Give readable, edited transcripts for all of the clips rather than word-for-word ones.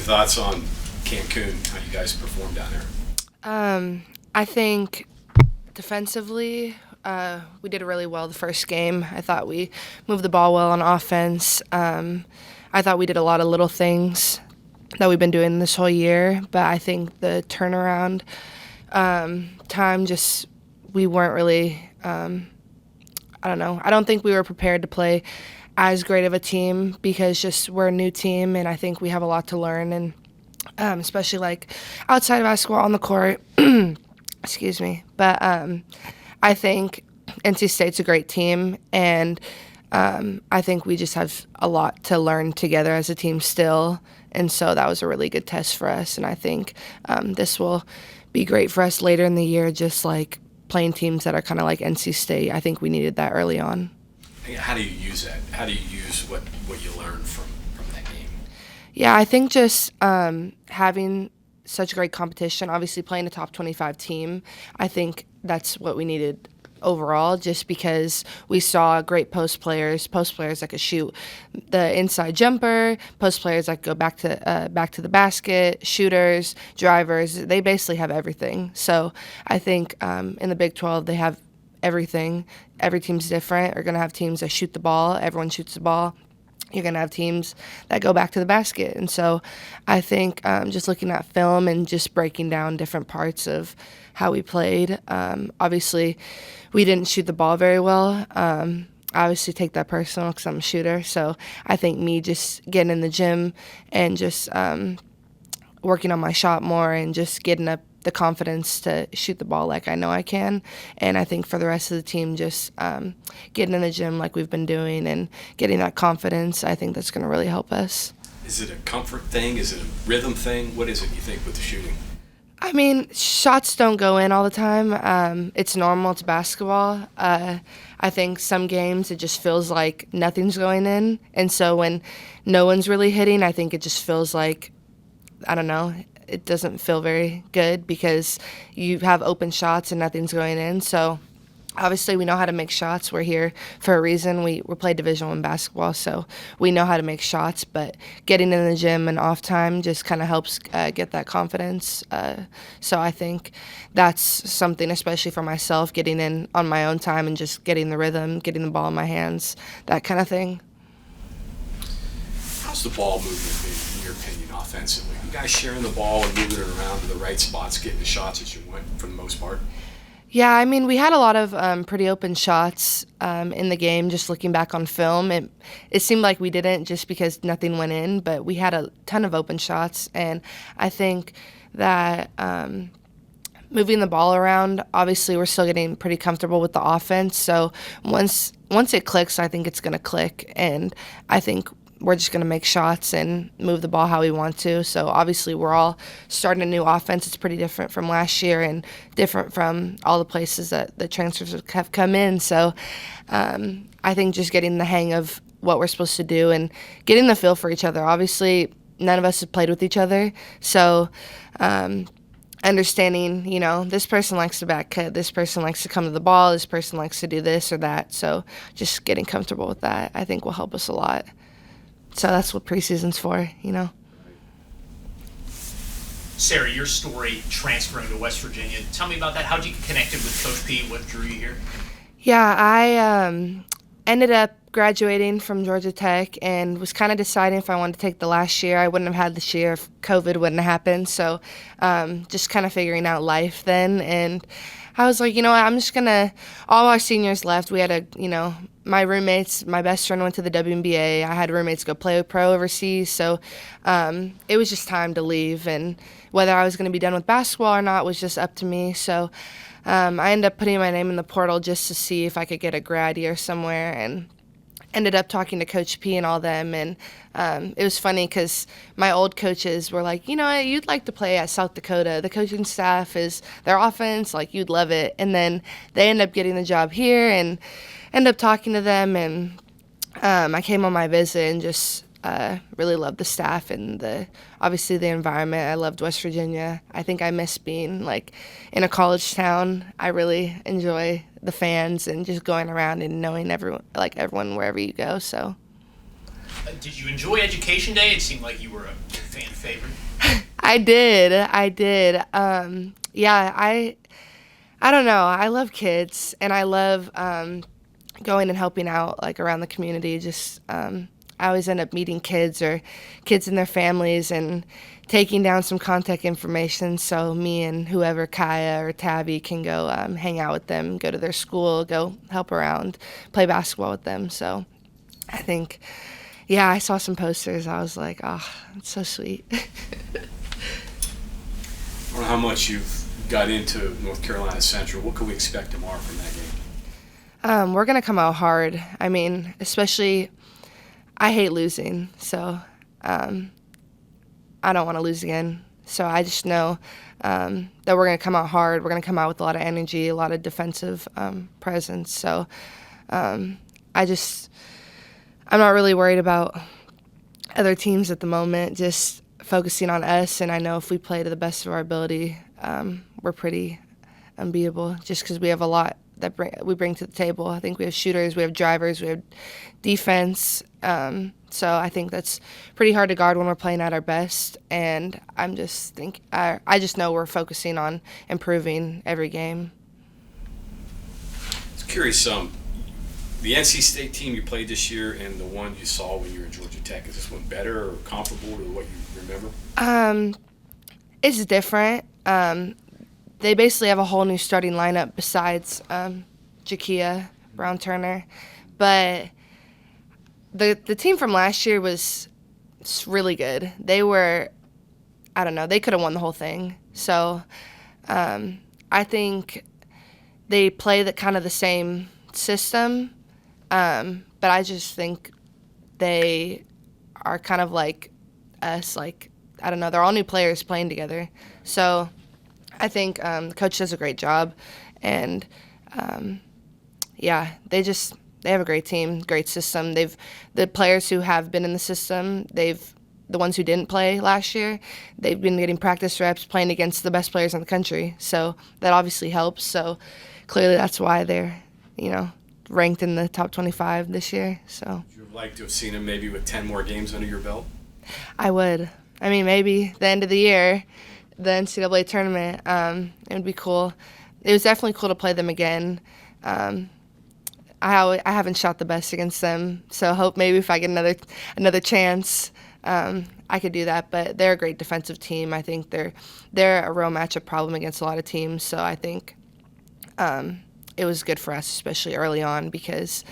your thoughts on Cancun, how you guys performed down there? I think defensively, we did really well the first game. I thought we moved the ball well on offense. I thought we did a lot of little things that we've been doing this whole year, but I think the turnaround time just we weren't really. I don't know. I don't think we were prepared to play as great of a team because just we're a new team, and I think we have a lot to learn, and especially like outside of basketball on the court. Excuse me, but I think NC State's a great team, and I think we just have a lot to learn together as a team still, and so that was a really good test for us, and I think this will be great for us later in the year, just like playing teams that are kind of like NC State. I think we needed that early on. How do you use that? How do you use what you learned from that game? Yeah, I think just having such great competition, obviously playing a top 25 team, I think that's what we needed overall, just because we saw great post players that could shoot the inside jumper, post players that go back to the basket, shooters, drivers. They basically have everything. So I think in the Big 12 they have everything. Every team's different. We're going to have teams that shoot the ball. Everyone shoots the ball. You're going to have teams that go back to the basket. And so I think just looking at film and just breaking down different parts of how we played, obviously we didn't shoot the ball very well. I obviously take that personal because I'm a shooter. So I think me just getting in the gym and just working on my shot more and just getting up the confidence to shoot the ball like I know I can. And I think for the rest of the team, just getting in the gym like we've been doing and getting that confidence, I think that's going to really help us. Is it a comfort thing? Is it a rhythm thing? What is it, you think, with the shooting? I mean, shots don't go in all the time. It's normal. It's basketball. I think some games it just feels like nothing's going in. And so when no one's really hitting, I think it just feels like, I don't know, it doesn't feel very good because you have open shots and nothing's going in. So obviously we know how to make shots. We're here for a reason. We play Division I basketball, so we know how to make shots. But getting in the gym and off time just kind of helps get that confidence. So I think that's something, especially for myself, getting in on my own time and just getting the rhythm, getting the ball in my hands, that kind of thing. How's the ball movement in your opinion offensively? You guys sharing the ball and moving it around to the right spots, getting the shots that you want for the most part? Yeah, I mean, we had a lot of pretty open shots in the game, just looking back on film. It seemed like we didn't just because nothing went in, but we had a ton of open shots. And I think that moving the ball around, obviously we're still getting pretty comfortable with the offense. So once it clicks, I think it's going to click. And I think we're just going to make shots and move the ball how we want to. So obviously we're all starting a new offense. It's pretty different from last year and different from all the places that the transfers have come in. So I think just getting the hang of what we're supposed to do and getting the feel for each other. Obviously none of us have played with each other. So understanding, this person likes to back cut, this person likes to come to the ball, this person likes to do this or that. So just getting comfortable with that, I think will help us a lot. So that's what preseason's for, Sarah, your story transferring to West Virginia. Tell me about that. How did you get connected with Coach P? What drew you here? Yeah, I ended up graduating from Georgia Tech and was kind of deciding if I wanted to take the last year. I wouldn't have had this year if COVID wouldn't have happened. So just kind of figuring out life then. And I was like, I'm just going to – all our seniors left. We had my roommates, my best friend went to the WBA. I had roommates go play pro overseas. So it was just time to leave. And whether I was going to be done with basketball or not was just up to me. So I ended up putting my name in the portal just to see if I could get a grad year somewhere, and ended up talking to Coach P and all them. And it was funny because my old coaches were like, you'd like to play at South Dakota. The coaching staff is their offense, like you'd love it. And then they end up getting the job here and end up talking to them. And I came on my visit and just really loved the staff and obviously the environment. I loved West Virginia. I think I miss being in a college town. I really enjoy the fans and just going around and knowing everyone wherever you go. So, did you enjoy Education Day? It seemed like you were a fan favorite. I did. Yeah, I don't know. I love kids, and I love going and helping out like around the community. Just I always end up meeting kids or kids and their families and taking down some contact information so me and whoever, Kaya or Tabby, can go hang out with them, go to their school, go help around, play basketball with them. So I think, yeah, I saw some posters. I was like, oh, it's so sweet. I don't know how much you've got into North Carolina Central. What can we expect tomorrow from that game? We're going to come out hard. I mean, especially, I hate losing, so I don't want to lose again. So I just know that we're going to come out hard. We're going to come out with a lot of energy, a lot of defensive presence. So I'm not really worried about other teams at the moment, just focusing on us. And I know if we play to the best of our ability, we're pretty unbeatable just because we have a lot that we bring to the table. I think we have shooters, we have drivers, we have defense. So I think that's pretty hard to guard when we're playing at our best. And I just know we're focusing on improving every game. I was curious, the NC State team you played this year and the one you saw when you were at Georgia Tech, is this one better or comparable to what you remember? It's different. They basically have a whole new starting lineup besides Jakia Brown-Turner. But the team from last year was really good. They were, I don't know, they could have won the whole thing. So I think they play kind of the same system, but I just think they are kind of like us, like, I don't know, they're all new players playing together. So I think the coach does a great job, and yeah, they have a great team, great system. The players who have been in the system, the ones who didn't play last year, they've been getting practice reps playing against the best players in the country. So that obviously helps. So clearly that's why they're, ranked in the top 25 this year. So Would you have liked to have seen them maybe with 10 more games under your belt? I would. I mean, maybe the end of the year, the NCAA tournament, it would be cool. It was definitely cool to play them again. I haven't shot the best against them, so hope maybe if I get another chance, I could do that. But they're a great defensive team. I think they're a real matchup problem against a lot of teams. So I think it was good for us, especially early on, because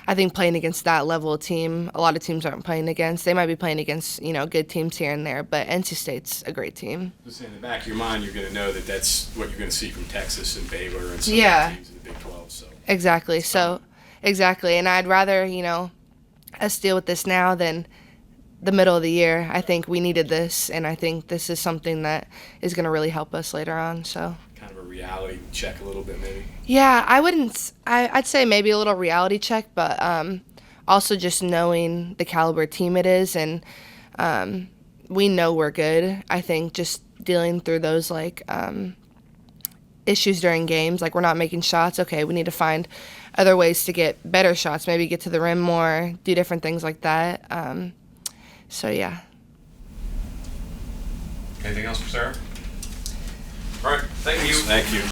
I think playing against that level of team, a lot of teams aren't playing against. They might be playing against, good teams here and there, but NC State's a great team. Just in the back of your mind, you're going to know that that's what you're going to see from Texas and Baylor and some of Yeah. the teams in the Big 12. So Exactly. Exactly. And I'd rather, us deal with this now than the middle of the year. I think we needed this, and I think this is something that is going to really help us later on. So kind of a reality check a little bit maybe. yeah, I'd say maybe a little reality check, but also just knowing the caliber team it is, and we know we're good. I think just dealing through those issues during games, like we're not making shots. Okay, we need to find other ways to get better shots, maybe get to the rim more, do different things like that. So yeah. Anything else for Sarah? All right, thank you. Thank you.